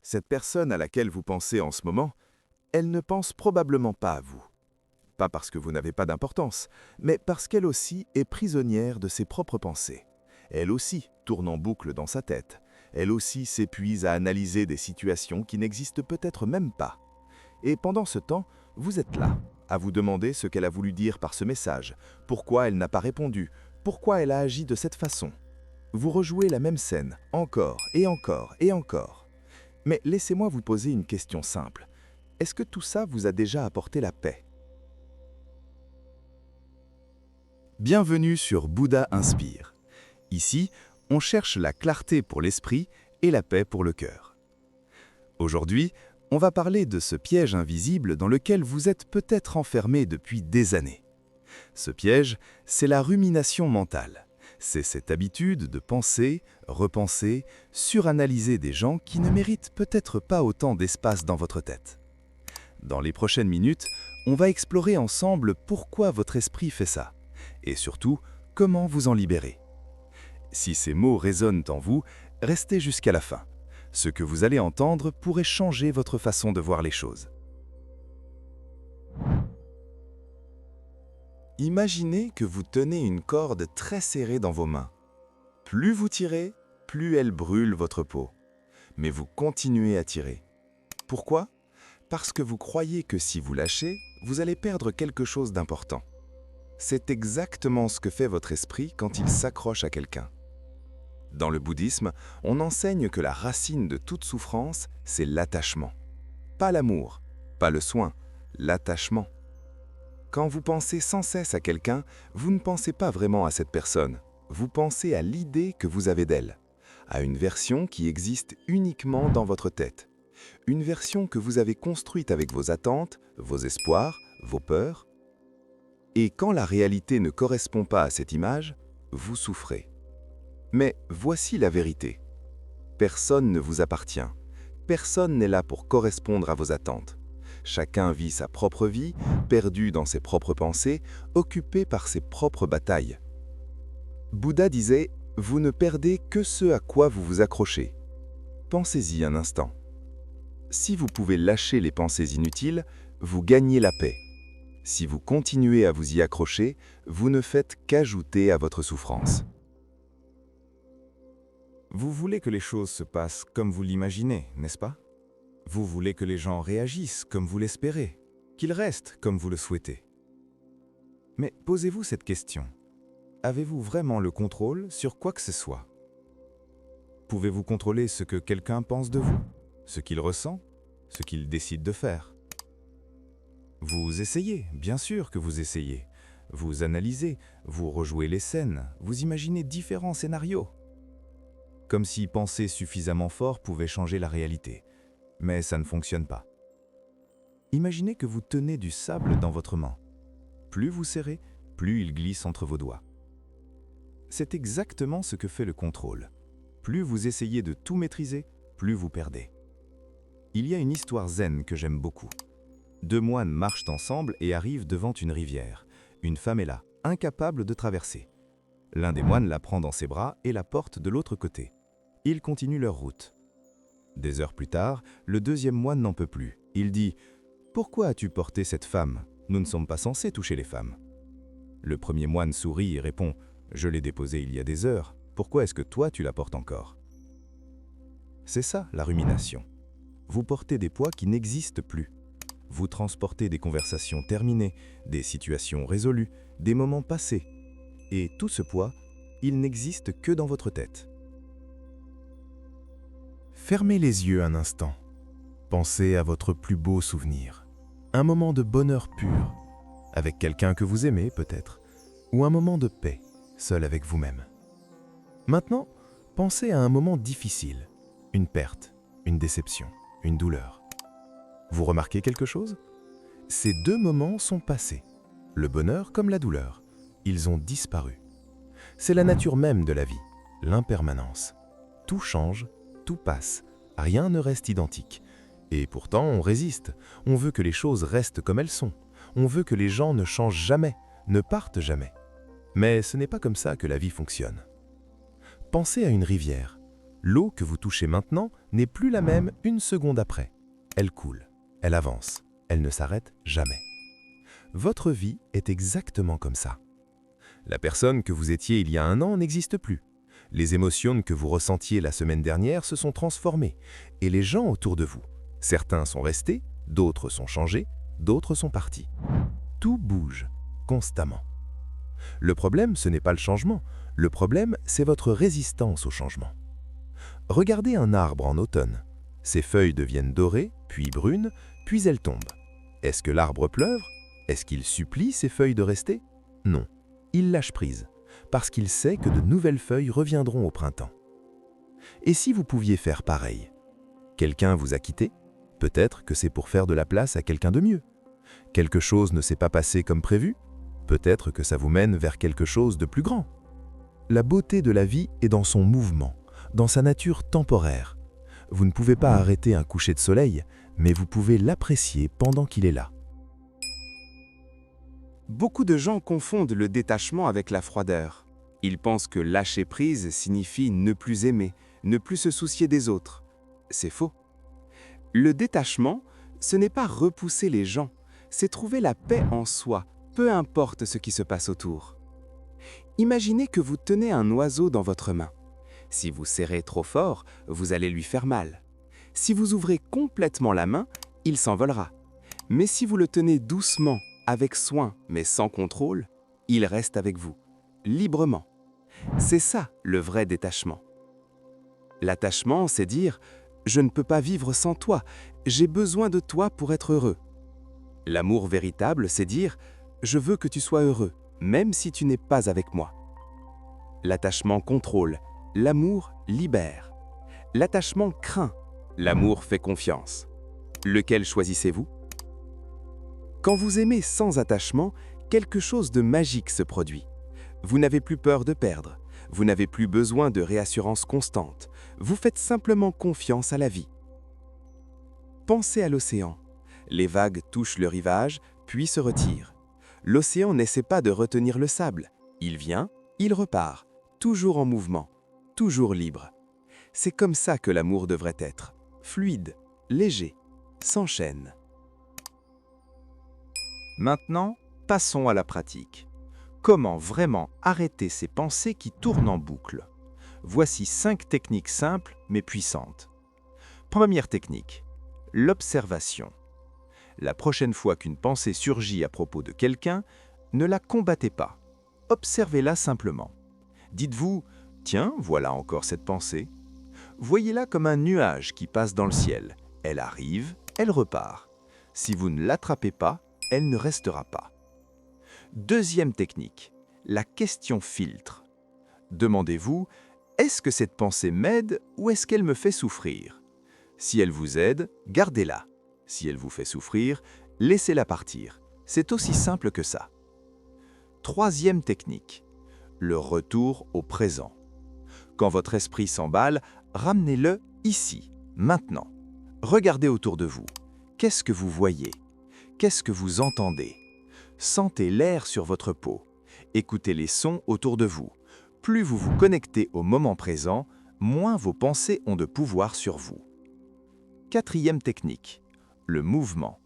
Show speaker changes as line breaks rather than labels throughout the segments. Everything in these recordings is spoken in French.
Cette personne à laquelle vous pensez en ce moment, elle ne pense probablement pas à vous. Pas parce que vous n'avez pas d'importance, mais parce qu'elle aussi est prisonnière de ses propres pensées. Elle aussi tourne en boucle dans sa tête. Elle aussi s'épuise à analyser des situations qui n'existent peut-être même pas. Et pendant ce temps, vous êtes là, à vous demander ce qu'elle a voulu dire par ce message, pourquoi elle n'a pas répondu, pourquoi elle a agi de cette façon. Vous rejouez la même scène, encore et encore et encore. Mais laissez-moi vous poser une question simple. Est-ce que tout ça vous a déjà apporté la paix? Bienvenue sur Bouddha Inspire. Ici, on cherche la clarté pour l'esprit et la paix pour le cœur. Aujourd'hui, on va parler de ce piège invisible dans lequel vous êtes peut-être enfermé depuis des années. Ce piège, c'est la rumination mentale. C'est cette habitude de penser, repenser, suranalyser des gens qui ne méritent peut-être pas autant d'espace dans votre tête. Dans les prochaines minutes, on va explorer ensemble pourquoi votre esprit fait ça, et surtout, comment vous en libérer. Si ces mots résonnent en vous, restez jusqu'à la fin. Ce que vous allez entendre pourrait changer votre façon de voir les choses. Imaginez que vous tenez une corde très serrée dans vos mains. Plus vous tirez, plus elle brûle votre peau. Mais vous continuez à tirer. Pourquoi? Parce que vous croyez que si vous lâchez, vous allez perdre quelque chose d'important. C'est exactement ce que fait votre esprit quand il s'accroche à quelqu'un. Dans le bouddhisme, on enseigne que la racine de toute souffrance, c'est l'attachement. Pas l'amour, pas le soin, l'attachement. Quand vous pensez sans cesse à quelqu'un, vous ne pensez pas vraiment à cette personne. Vous pensez à l'idée que vous avez d'elle, à une version qui existe uniquement dans votre tête. Une version que vous avez construite avec vos attentes, vos espoirs, vos peurs. Et quand la réalité ne correspond pas à cette image, vous souffrez. Mais voici la vérité. Personne ne vous appartient. Personne n'est là pour correspondre à vos attentes. Chacun vit sa propre vie, perdu dans ses propres pensées, occupé par ses propres batailles. Bouddha disait « Vous ne perdez que ce à quoi vous vous accrochez ». Pensez-y un instant. Si vous pouvez lâcher les pensées inutiles, vous gagnez la paix. Si vous continuez à vous y accrocher, vous ne faites qu'ajouter à votre souffrance.
Vous voulez que les choses se passent comme vous l'imaginez, n'est-ce pas? Vous voulez que les gens réagissent comme vous l'espérez, qu'ils restent comme vous le souhaitez. Mais posez-vous cette question. Avez-vous vraiment le contrôle sur quoi que ce soit? Pouvez-vous contrôler ce que quelqu'un pense de vous, ce qu'il ressent, ce qu'il décide de faire? Vous essayez, bien sûr que vous essayez. Vous analysez, vous rejouez les scènes, vous imaginez différents scénarios. Comme si penser suffisamment fort pouvait changer la réalité. Mais ça ne fonctionne pas. Imaginez que vous tenez du sable dans votre main. Plus vous serrez, plus il glisse entre vos doigts. C'est exactement ce que fait le contrôle. Plus vous essayez de tout maîtriser, plus vous perdez. Il y a une histoire zen que j'aime beaucoup. Deux moines marchent ensemble et arrivent devant une rivière. Une femme est là, incapable de traverser. L'un des moines la prend dans ses bras et la porte de l'autre côté. Ils continuent leur route. Des heures plus tard, le deuxième moine n'en peut plus. Il dit « Pourquoi as-tu porté cette femme? Nous ne sommes pas censés toucher les femmes. » Le premier moine sourit et répond « Je l'ai déposée il y a des heures. Pourquoi est-ce que toi tu la portes encore ?» C'est ça la rumination. Vous portez des poids qui n'existent plus. Vous transportez des conversations terminées, des situations résolues, des moments passés. Et tout ce poids, il n'existe que dans votre tête.
Fermez les yeux un instant. Pensez à votre plus beau souvenir. Un moment de bonheur pur, avec quelqu'un que vous aimez peut-être, ou un moment de paix, seul avec vous-même. Maintenant, pensez à un moment difficile, une perte, une déception, une douleur. Vous remarquez quelque chose? Ces deux moments sont passés, le bonheur comme la douleur. Ils ont disparu. C'est la nature même de la vie, l'impermanence. Tout change, tout passe, rien ne reste identique. Et pourtant, on résiste. On veut que les choses restent comme elles sont. On veut que les gens ne changent jamais, ne partent jamais. Mais ce n'est pas comme ça que la vie fonctionne. Pensez à une rivière. L'eau que vous touchez maintenant n'est plus la même une seconde après. Elle coule, elle avance, elle ne s'arrête jamais. Votre vie est exactement comme ça. La personne que vous étiez il y a un an n'existe plus. Les émotions que vous ressentiez la semaine dernière se sont transformées, et les gens autour de vous, certains sont restés, d'autres sont changés, d'autres sont partis. Tout bouge, constamment. Le problème, ce n'est pas le changement, le problème, c'est votre résistance au changement. Regardez un arbre en automne. Ses feuilles deviennent dorées, puis brunes, puis elles tombent. Est-ce que l'arbre pleure? Est-ce qu'il supplie ses feuilles de rester? Non, il lâche prise, parce qu'il sait que de nouvelles feuilles reviendront au printemps. Et si vous pouviez faire pareil? Quelqu'un vous a quitté? Peut-être que c'est pour faire de la place à quelqu'un de mieux. Quelque chose ne s'est pas passé comme prévu? Peut-être que ça vous mène vers quelque chose de plus grand. La beauté de la vie est dans son mouvement, dans sa nature temporaire. Vous ne pouvez pas arrêter un coucher de soleil, mais vous pouvez l'apprécier pendant qu'il est là.
Beaucoup de gens confondent le détachement avec la froideur. Ils pensent que lâcher prise signifie ne plus aimer, ne plus se soucier des autres. C'est faux. Le détachement, ce n'est pas repousser les gens, c'est trouver la paix en soi, peu importe ce qui se passe autour. Imaginez que vous tenez un oiseau dans votre main. Si vous serrez trop fort, vous allez lui faire mal. Si vous ouvrez complètement la main, il s'envolera. Mais si vous le tenez doucement, avec soin, mais sans contrôle, il reste avec vous, librement. C'est ça, le vrai détachement. L'attachement, c'est dire « je ne peux pas vivre sans toi, j'ai besoin de toi pour être heureux ». L'amour véritable, c'est dire « je veux que tu sois heureux, même si tu n'es pas avec moi ». L'attachement contrôle, l'amour libère. L'attachement craint, l'amour fait confiance. Lequel choisissez-vous? Quand vous aimez sans attachement, quelque chose de magique se produit. Vous n'avez plus peur de perdre, vous n'avez plus besoin de réassurance constante, vous faites simplement confiance à la vie. Pensez à l'océan. Les vagues touchent le rivage, puis se retirent. L'océan n'essaie pas de retenir le sable. Il vient, il repart, toujours en mouvement, toujours libre. C'est comme ça que l'amour devrait être, fluide, léger, sans chaîne.
Maintenant, passons à la pratique. Comment vraiment arrêter ces pensées qui tournent en boucle? Voici 5 techniques simples mais puissantes. Première technique, l'observation. La prochaine fois qu'une pensée surgit à propos de quelqu'un, ne la combattez pas. Observez-la simplement. Dites-vous, tiens, voilà encore cette pensée. Voyez-la comme un nuage qui passe dans le ciel. Elle arrive, elle repart. Si vous ne l'attrapez pas, elle ne restera pas. Deuxième technique, la question filtre. Demandez-vous, est-ce que cette pensée m'aide ou est-ce qu'elle me fait souffrir? Si elle vous aide, gardez-la. Si elle vous fait souffrir, laissez-la partir. C'est aussi simple que ça. Troisième technique, le retour au présent. Quand votre esprit s'emballe, ramenez-le ici, maintenant. Regardez autour de vous. Qu'est-ce que vous voyez? Qu'est-ce que vous entendez? Sentez l'air sur votre peau. Écoutez les sons autour de vous. Plus vous vous connectez au moment présent, moins vos pensées ont de pouvoir sur vous. Quatrième technique, le mouvement.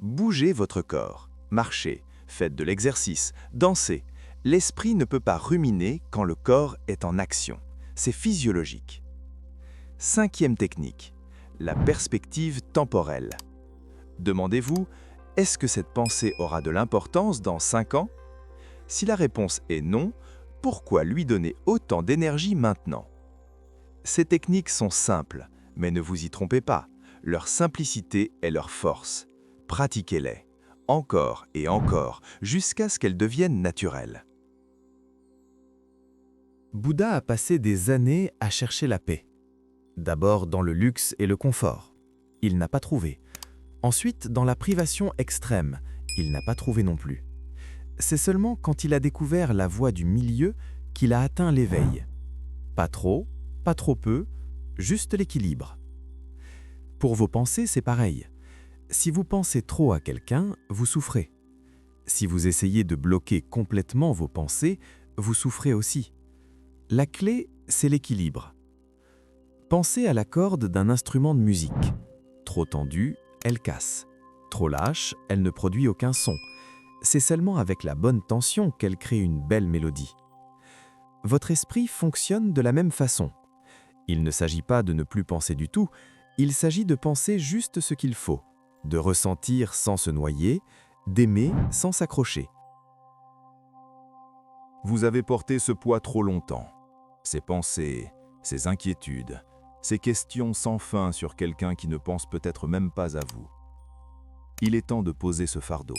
Bougez votre corps, marchez, faites de l'exercice, dansez. L'esprit ne peut pas ruminer quand le corps est en action. C'est physiologique. Cinquième technique, la perspective temporelle. Demandez-vous, est-ce que cette pensée aura de l'importance dans 5 ans? Si la réponse est non, pourquoi lui donner autant d'énergie maintenant? Ces techniques sont simples, mais ne vous y trompez pas. Leur simplicité est leur force. Pratiquez-les, encore et encore, jusqu'à ce qu'elles deviennent naturelles.
Bouddha a passé des années à chercher la paix. D'abord dans le luxe et le confort. Il n'a pas trouvé. Ensuite, dans la privation extrême. Il n'a pas trouvé non plus. C'est seulement quand il a découvert la voie du milieu qu'il a atteint l'éveil. Pas trop peu, juste l'équilibre. Pour vos pensées, c'est pareil. Si vous pensez trop à quelqu'un, vous souffrez. Si vous essayez de bloquer complètement vos pensées, vous souffrez aussi. La clé, c'est l'équilibre.
Pensez à la corde d'un instrument de musique. Trop tendue, elle casse. Trop lâche, elle ne produit aucun son. C'est seulement avec la bonne tension qu'elle crée une belle mélodie. Votre esprit fonctionne de la même façon. Il ne s'agit pas de ne plus penser du tout, il s'agit de penser juste ce qu'il faut, de ressentir sans se noyer, d'aimer sans s'accrocher.
Vous avez porté ce poids trop longtemps. Ces pensées, ces inquiétudes, ces questions sans fin sur quelqu'un qui ne pense peut-être même pas à vous. Il est temps de poser ce fardeau.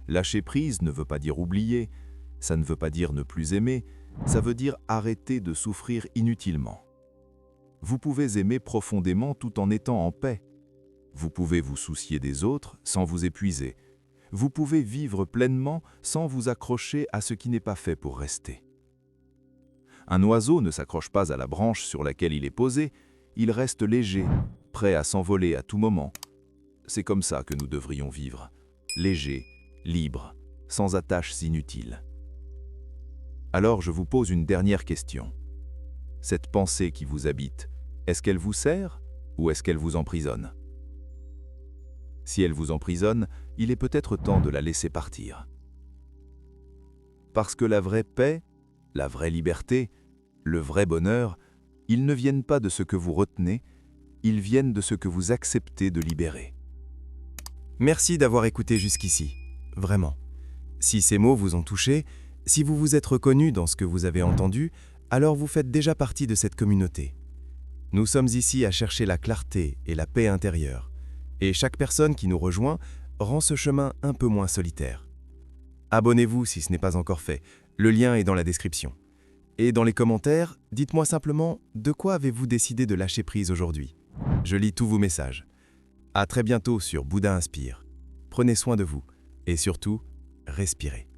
Lâcher prise ne veut pas dire oublier, ça ne veut pas dire ne plus aimer, ça veut dire arrêter de souffrir inutilement. Vous pouvez aimer profondément tout en étant en paix. Vous pouvez vous soucier des autres sans vous épuiser. Vous pouvez vivre pleinement sans vous accrocher à ce qui n'est pas fait pour rester. Un oiseau ne s'accroche pas à la branche sur laquelle il est posé, il reste léger, prêt à s'envoler à tout moment. C'est comme ça que nous devrions vivre, léger, libre, sans attaches inutiles. Alors je vous pose une dernière question. Cette pensée qui vous habite, est-ce qu'elle vous sert ou est-ce qu'elle vous emprisonne? Si elle vous emprisonne, il est peut-être temps de la laisser partir. Parce que la vraie paix, la vraie liberté, le vrai bonheur, ils ne viennent pas de ce que vous retenez, ils viennent de ce que vous acceptez de libérer.
Merci d'avoir écouté jusqu'ici, vraiment. Si ces mots vous ont touché, si vous vous êtes reconnu dans ce que vous avez entendu, alors vous faites déjà partie de cette communauté. Nous sommes ici à chercher la clarté et la paix intérieure, et chaque personne qui nous rejoint rend ce chemin un peu moins solitaire. Abonnez-vous si ce n'est pas encore fait, le lien est dans la description. Et dans les commentaires, dites-moi simplement de quoi avez-vous décidé de lâcher prise aujourd'hui. Je lis tous vos messages. À très bientôt sur Bouddha Inspire. Prenez soin de vous et surtout, respirez.